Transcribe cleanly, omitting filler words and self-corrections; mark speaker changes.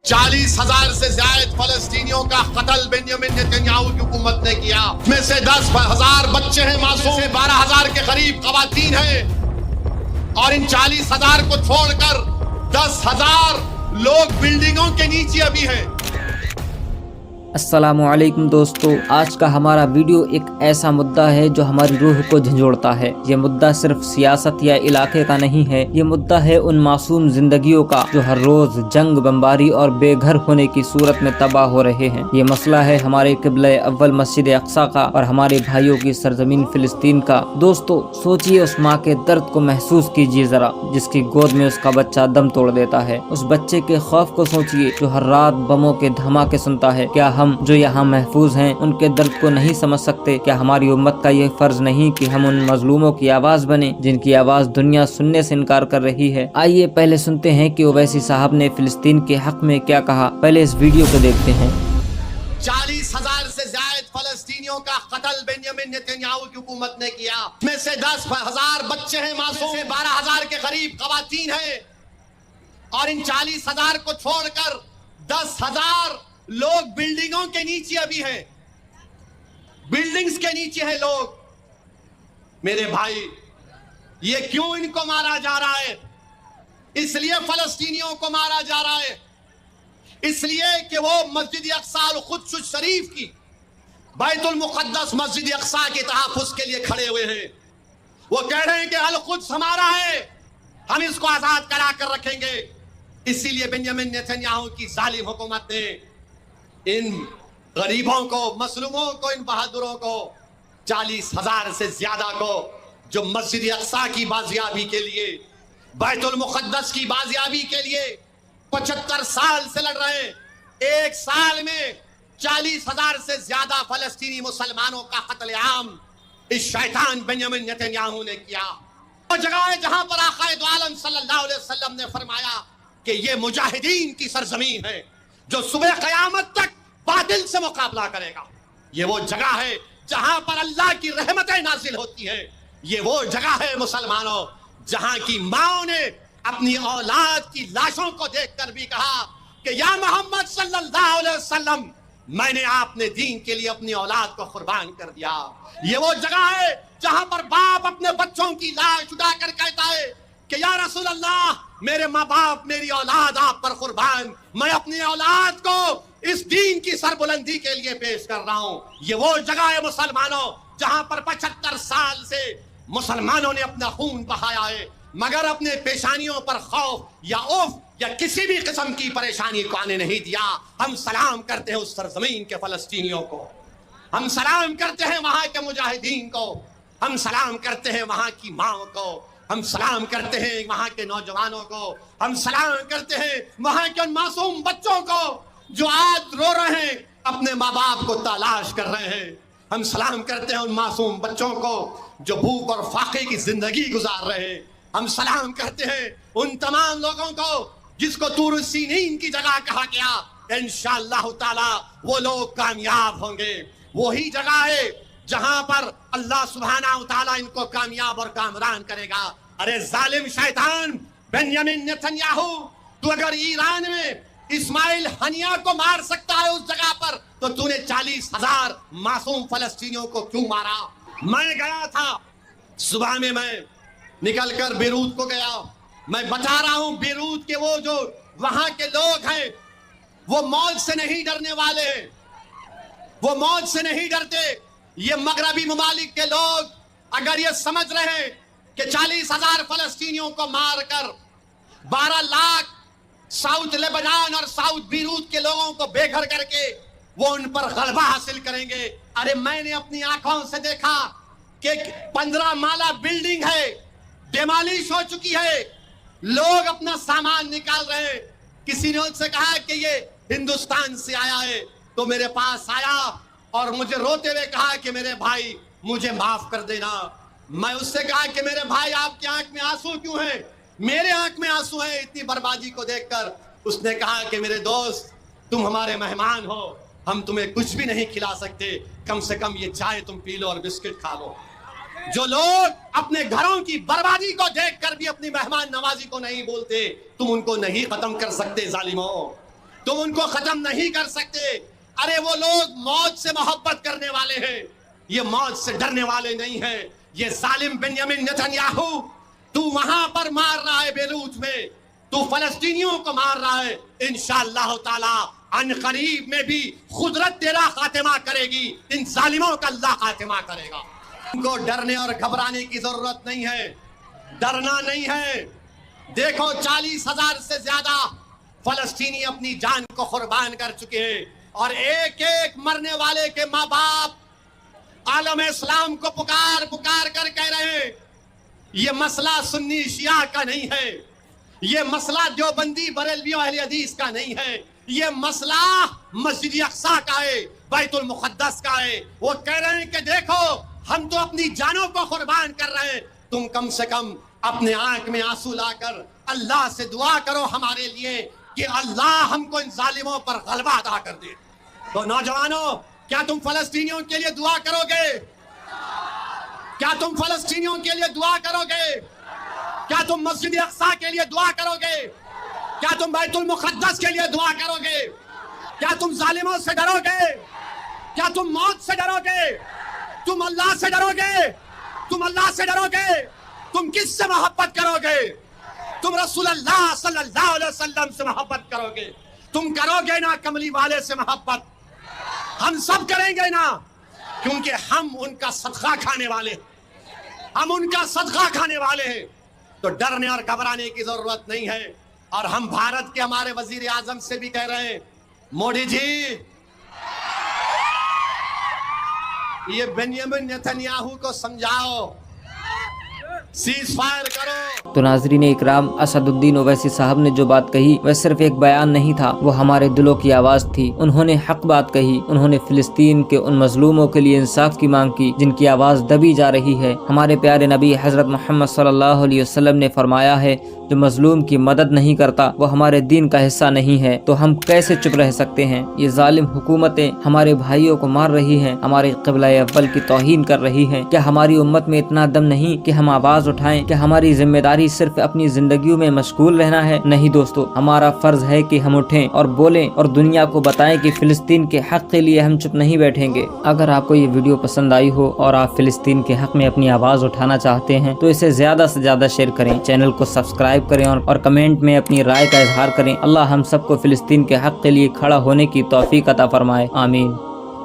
Speaker 1: 40,000 से ज्यादा फलस्तीनियों का कत्ल बेंजामिन नेतन्याहू की हुकूमत ने किया। इसमें से 10,000 बच्चे हैं मासूम, 12,000 के करीब खवातीन हैं, और इन 40,000 को छोड़कर 10,000 लोग बिल्डिंगों के नीचे अभी हैं।
Speaker 2: अस्सलामुअलैकुम दोस्तों, आज का हमारा वीडियो एक ऐसा मुद्दा है जो हमारी रूह को झंझोड़ता है। ये मुद्दा सिर्फ सियासत या इलाके का नहीं है, ये मुद्दा है उन मासूम जिंदगियों का जो हर रोज जंग, बमबारी और बेघर होने की सूरत में तबाह हो रहे हैं। ये मसला है हमारे क़िबला अव्वल मस्जिद अक्सा का और हमारे भाइयों की सरजमीन फिलिस्तीन का। दोस्तों सोचिए, उस माँ के दर्द को महसूस कीजिए जरा, जिसकी गोद में उसका बच्चा दम तोड़ देता है। उस बच्चे के खौफ को सोचिए जो हर रात बमों के धमाके सुनता है। क्या हम जो यहाँ महफूज हैं उनके दर्द को नहीं समझ सकते? क्या हमारी उम्मत का ये फर्ज नहीं कि हम उन मजलूमों की आवाज बने जिनकी आवाज दुनिया सुनने से इनकार कर रही है? आइए पहले सुनते हैं कि ओवैसी साहब ने फिलिस्तीन के हक में क्या कहा। पहले इस वीडियो को देखते हैं।
Speaker 1: 40,000 से ज्यादा फलस्तीनियों का कत्ल बेंजामिन नेतन्याहू की हुकूमत ने किया। इसमें से 10,000 बच्चे हैं मासूम, 12,000 के करीब खवातीन हैं, और इन 40,000 को छोड़कर 10,000 लोग बिल्डिंगों के नीचे अभी हैं। बिल्डिंग्स के नीचे हैं लोग। मेरे भाई, ये क्यों इनको मारा जा रहा है? इसलिए फलस्तीनियों को मारा जा रहा है, इसलिए कि वो मस्जिद अक्सा अल कुद्स शरीफ की, बैतुल मुक़द्दस मस्जिद अक्सा के तहफ़्फ़ुज़ के लिए खड़े हुए हैं। वो कह रहे हैं कि अल कुद्स हमारा है, हम इसको आजाद करा कर रखेंगे। इसीलिए बेंजामिन नेतन्याहू की जालिम हुकूमत ने इन गरीबों को, मजलूमों को, इन बहादुरों को, 40,000 से ज्यादा को, जो मस्जिद अक्सा की बाजियाबी के लिए, बैतुल मुक़द्दस की बाजियाबी के लिए 75 साल से लड़ रहे हैं, एक साल में 40,000 से ज्यादा फलस्तीनी मुसलमानों का कत्लेआम इस शैतान बेंजामिन नेतन्याहू ने किया। वो जगह है जहां पर आक़ाए दो आलम सल्लल्लाहु अलैहि वसल्लम ने फरमाया कि ये मुजाहिदीन की सरजमीन है जो सुबह क़यामत तक बातिल से मुकाबला करेगा। ये वो जगह है जहां पर अल्लाह की रहमतें नाजिल होती हैं। ये वो जगह है मुसलमानों जहां की माओ ने अपनी औलाद की लाशों को देखकर भी कहा कि या मोहम्मद सल्लल्लाहु अलैहि वसल्लम, मैंने आपने दीन के लिए अपनी औलाद को कुर्बान कर दिया। ये वो जगह है जहां पर बाप अपने बच्चों की लाश उठाकर कहता है कि या रसूल अल्लाह, मेरे माँ बाप, मेरी औलाद आप पर कुर्बान, मैं अपनी औलाद को इस दीन की सरबुलंदी के लिए पेश कर रहा हूं। ये वो जगह है मुसलमानों जहां पर 75 साल से मुसलमानों ने अपना खून बहाया है, मगर अपने पेशानियों पर खौफ या औफ या किसी भी किस्म की परेशानी को आने नहीं दिया। हम सलाम करते हैं उस सरजमीन के फलस्तीनियों को, हम सलाम करते हैं वहां के मुजाहिदीन को, हम सलाम करते हैं वहां की माओ को, हम सलाम करते हैं वहां के नौजवानों को, हम सलाम करते हैं वहां के उन मासूम बच्चों को जो आज रो रहे हैं, अपने माँ बाप को तलाश कर रहे हैं। हम सलाम करते हैं उन मासूम बच्चों को जो भूख और फाके की जिंदगी गुजार रहे हैं। हम सलाम करते हैं उन तमाम लोगों को जिसको तूर सीनीन की जगह कहा गया। इंशाअल्लाह ताला वो लोग कामयाब होंगे। वही जगह है जहां पर अल्लाह सुब्हाना व तआला इनको कामयाब और कामरान करेगा। अरे जालिम शैतान बेंजामिन नेतन्याहू, तू अगर ईरान में इस्माइल हनिया को मार सकता है उस जगह पर, तो तूने 40,000 मासूम फलस्तीनियों को क्यों मारा? मैं गया था सुबह में, मैं निकलकर बेरूत को गया। मैं बता रहा हूं बेरूत के वो जो वहां के लोग हैं वो मौत से नहीं डरने वाले हैं, वो मौत से नहीं डरते। ये मगरबी ममालिक के लोग अगर ये समझ रहे हैं कि 40,000 फलस्तीनियों को मारकर 12 लाख साउथ लेबनान और साउथ बीरूत के लोगों को बेघर करके वो उन पर गलबा हासिल करेंगे। अरे मैंने अपनी आंखों से देखा कि 15 माला बिल्डिंग है, डिमोलिश हो चुकी है, लोग अपना सामान निकाल रहे हैं। किसी ने उनसे कहा कि ये हिंदुस्तान से आया है, तो मेरे पास आया और मुझे रोते हुए कहा कि मेरे भाई मुझे माफ कर देना। मैं उससे कहा कि मेरे भाई आपकी आंख में आंसू क्यों हैं? मेरे आंख में आंसू हैं इतनी बर्बादी को देखकर। उसने कहा कि मेरे दोस्त, तुम हमारे मेहमान हो, हम तुम्हें कुछ भी नहीं खिला सकते, कम से कम ये चाय तुम पी लो और बिस्किट खा लो। जो लोग अपने घरों की बर्बादी को देखकर भी अपनी मेहमान नवाजी को नहीं बोलते, तुम उनको नहीं खत्म कर सकते जालिमों। तुम उनको खत्म नहीं कर सकते। अरे वो लोग मौत से मोहब्बत करने वाले हैं, ये मौत से डरने वाले नहीं हैं। ये जालिम बेंजामिन नेतन्याहू, तू वहां पर मार रहा है बेरूत में, तू फलस्तीनियों को मार रहा है। इंशाअल्लाह ताला अन करीब में भी खुदरत तेरा खातिमा करेगी, इन जालिमों का अल्लाह खातिमा करेगा। इनको डरने और घबराने की जरूरत नहीं है, डरना नहीं है। देखो 40,000 से ज्यादा फलस्तीनी अपनी जान को कुर्बान कर चुके हैं, और एक एक मरने वाले के माँ बाप आलम इस्लाम को पुकार पुकार कर कह रहे हैं, ये मसला सुन्नी शिया का नहीं है, ये मसला देवबंदी बरेलवियों अहले हदीस का नहीं है, ये मसला मस्जिद अक्सा का है, बैतुल मुक़द्दस का है। वो कह रहे हैं कि देखो हम तो अपनी जानों को कुर्बान कर रहे हैं, तुम कम से कम अपने आंख में आंसू लाकर अल्लाह से दुआ करो हमारे लिए कि अल्लाह हमको इन जालिमों पर गलबा अता कर दे। तो नौजवानों, क्या तुम फलस्तीनियों के लिए दुआ करोगे? क्या तुम फलस्तीनियों के लिए दुआ करोगे? क्या तुम मस्जिद अक्सा के लिए दुआ करोगे? क्या तुम बैतुल मुक़द्दस के लिए दुआ करोगे? क्या तुम जालिमों से डरोगे? क्या तुम मौत से डरोगे? तुम अल्लाह से डरोगे? तुम अल्लाह से डरोगे? तुम किससे मोहब्बत करोगे? तुम रसूलुल्लाह सल्लल्लाहु अलैहि वसल्लम से मोहब्बत करोगे। तुम करोगे ना कमली वाले से मोहब्बत? हम सब करेंगे ना, क्योंकि हम उनका सदका खाने वाले, हम उनका सदका खाने वाले हैं। तो डरने और घबराने की जरूरत नहीं है। और हम भारत के हमारे वजीर आजम से भी कह रहे हैं, मोदी जी ये बेंजामिन नेतन्याहू को समझाओ, सीज फायर करो।
Speaker 2: तो नाज़रीन इकराम, असदुद्दीन ओवैसी साहब ने जो बात कही वह सिर्फ एक बयान नहीं था, वो हमारे दिलों की आवाज़ थी। उन्होंने हक बात कही, उन्होंने फिलिस्तीन के उन मजलूमों के लिए इंसाफ की मांग की जिनकी आवाज़ दबी जा रही है। हमारे प्यारे नबी हज़रत मोहम्मद सल्लल्लाहु अलैहि वसल्लम ने फरमाया है, जो मजलूम की मदद नहीं करता वो हमारे दीन का हिस्सा नहीं है। तो हम कैसे चुप रह सकते हैं? ये जालिम हुकूमतें हमारे भाइयों को मार रही हैं, हमारे क़िबला अव्वल की तौहीन कर रही हैं। क्या हमारी उम्मत में इतना दम नहीं कि हम आवाज़ उठाएं? क्या हमारी जिम्मेदारी सिर्फ अपनी जिंदगियों में मशगूल रहना है? नहीं दोस्तों, हमारा फर्ज है कि हम उठें और बोलें और दुनिया को बताएं कि फिलिस्तीन के हक के लिए हम चुप नहीं बैठेंगे। अगर आपको ये वीडियो पसंद आई हो और आप फिलिस्तीन के हक में अपनी आवाज़ उठाना चाहते हैं तो इसे ज़्यादा से ज़्यादा शेयर करें, चैनल को सब्सक्राइब करें और कमेंट में अपनी राय का इजहार करें। अल्लाह हम सबको फिलिस्तीन के हक के लिए खड़ा होने की तौफीक अता फरमाए। आमीन।